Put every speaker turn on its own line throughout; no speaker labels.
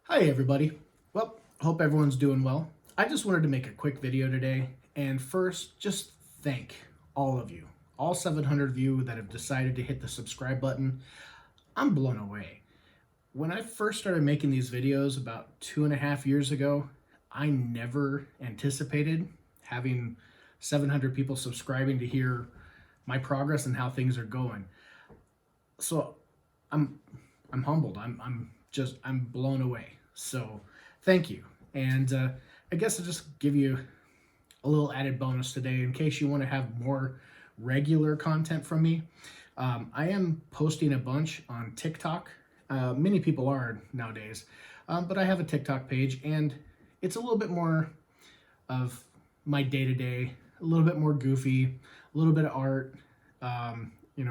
Hi everybody. Well, hope everyone's doing well. I just wanted to make a quick video today and first just thank all of you, all 700 of you that have decided to hit the subscribe button. I'm blown away. When I first started making these videos about 2.5 years ago, I never anticipated having 700 people subscribing to hear my progress and how things are going. So I'm I'm humbled. I'm blown away. So thank you. And I guess I'll just give you a little added bonus today in case you want to have more regular content from me. I am posting a bunch on TikTok. Many people are nowadays, but I have a TikTok page, and it's a little bit more of my day to day, a little bit more goofy, a little bit of art,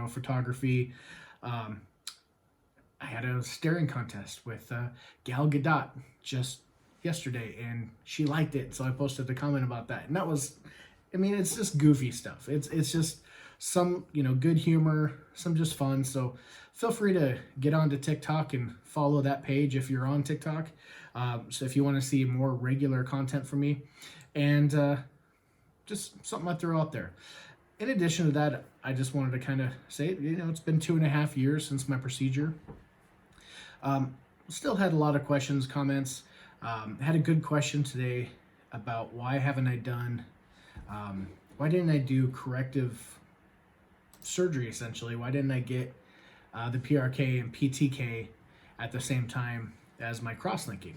photography. Um, I had a staring contest with Gal Gadot just yesterday, and she liked it, so I posted a comment about that. And that was, I mean, it's just goofy stuff. It's just some good humor, some just fun. So feel free to get onto TikTok and follow that page if you're on TikTok. So if you want to see more regular content from me, and just something I throw out there. In addition to that, I just wanted to kind of say, it's been 2.5 years since my procedure. Still had a lot of questions, comments. Had a good question today about why didn't I do corrective surgery essentially? Why didn't I get the PRK and PTK at the same time as my crosslinking?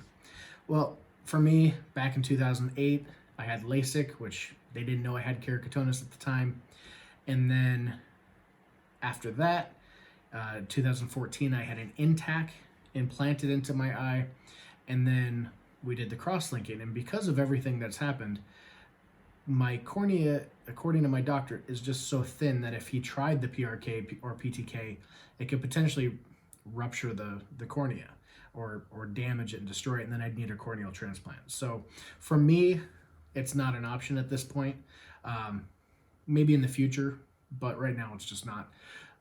Well, for me, back in 2008, I had LASIK, which they didn't know I had keratoconus at the time. And then after that, 2014, I had an intact implanted into my eye, and then we did the crosslinking. And because of everything that's happened, my cornea, according to my doctor, is just so thin that if he tried the PRK or PTK, it could potentially rupture the cornea or damage it and destroy it, and then I'd need a corneal transplant. So for me, it's not an option at this point. Maybe in the future, but right now it's just not.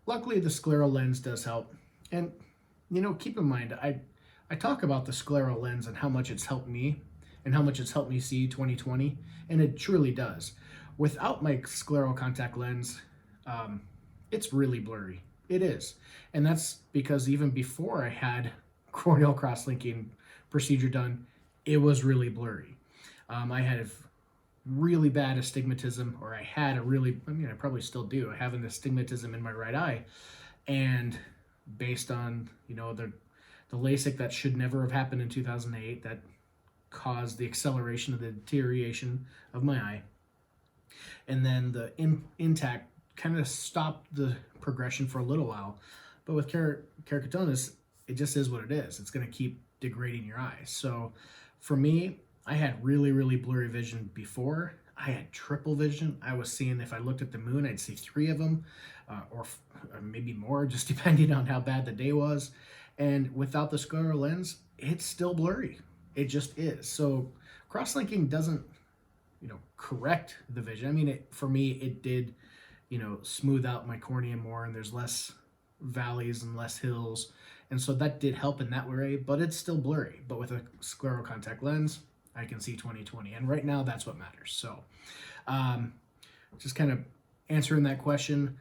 Luckily, the Scleral Lens does help. And keep in mind, I talk about the Scleral Lens and how much it's helped me and how much it's helped me see 2020, and it truly does. Without my scleral contact lens, it's really blurry. It is. And that's because even before I had corneal crosslinking procedure done, it was really blurry. I had really bad astigmatism, or I probably still do. I have an astigmatism in my right eye, and based on the LASIK that should never have happened in 2008, that caused the acceleration of the deterioration of my eye, and then the intact kind of stopped the progression for a little while. But with keratoconus, it just is what it is. It's going to keep degrading your eyes. So for me, I had really, really blurry vision before. I had triple vision. I was seeing, if I looked at the moon, I'd see 3 of them, or maybe more, just depending on how bad the day was. And without the scleral lens, it's still blurry. It just is. So crosslinking doesn't, correct the vision. I mean, for me, it did, smooth out my cornea more, and there's less valleys and less hills. And so that did help in that way, but it's still blurry. But with a scleral contact lens, I can see 2020. And right now, that's what matters. So just kind of answering that question.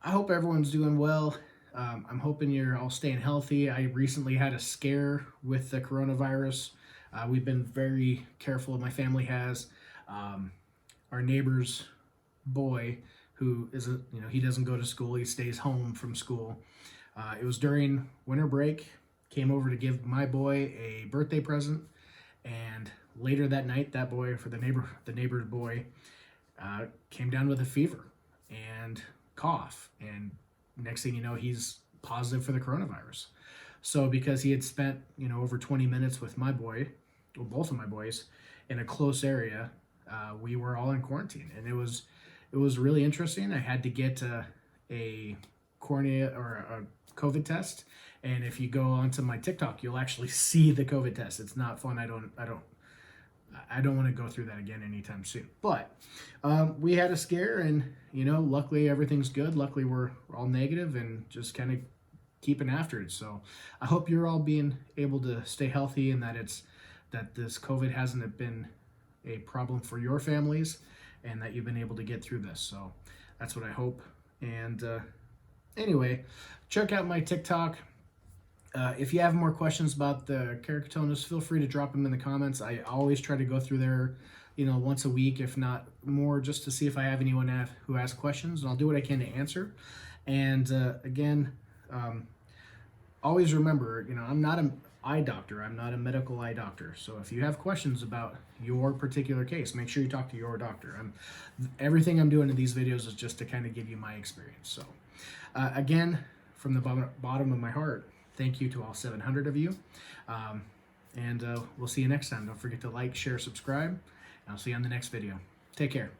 I hope everyone's doing well. I'm hoping you're all staying healthy. I recently had a scare with the coronavirus. We've been very careful. My family has. Our neighbor's boy, who is he doesn't go to school. He stays home from school. It was during winter break. Came over to give my boy a birthday present, and later that night, that boy, for the neighbor's boy, came down with a fever and cough, and next thing you know, he's positive for the coronavirus. So because he had spent over 20 minutes with my boy, well, both of my boys, in a close area, we were all in quarantine, and it was really interesting. I had to get a cornea or a COVID test, and if you go onto my TikTok, you'll actually see the COVID test. It's not fun. I don't want to go through that again anytime soon. But we had a scare, and luckily everything's good. Luckily we're all negative and just kind of keeping after it. So I hope you're all being able to stay healthy, and that this COVID hasn't been a problem for your families, and that you've been able to get through this. So that's what I hope. And anyway, check out my TikTok. If you have more questions about the keratoconus, feel free to drop them in the comments. I always try to go through there, once a week, if not more, just to see if I have anyone who has questions, and I'll do what I can to answer. And again, always remember, I'm not an eye doctor. I'm not a medical eye doctor. So if you have questions about your particular case, make sure you talk to your doctor. Everything I'm doing in these videos is just to kind of give you my experience. So again, from the bottom of my heart, thank you to all 700 of you. And we'll see you next time. Don't forget to like, share, subscribe, and I'll see you on the next video. Take care.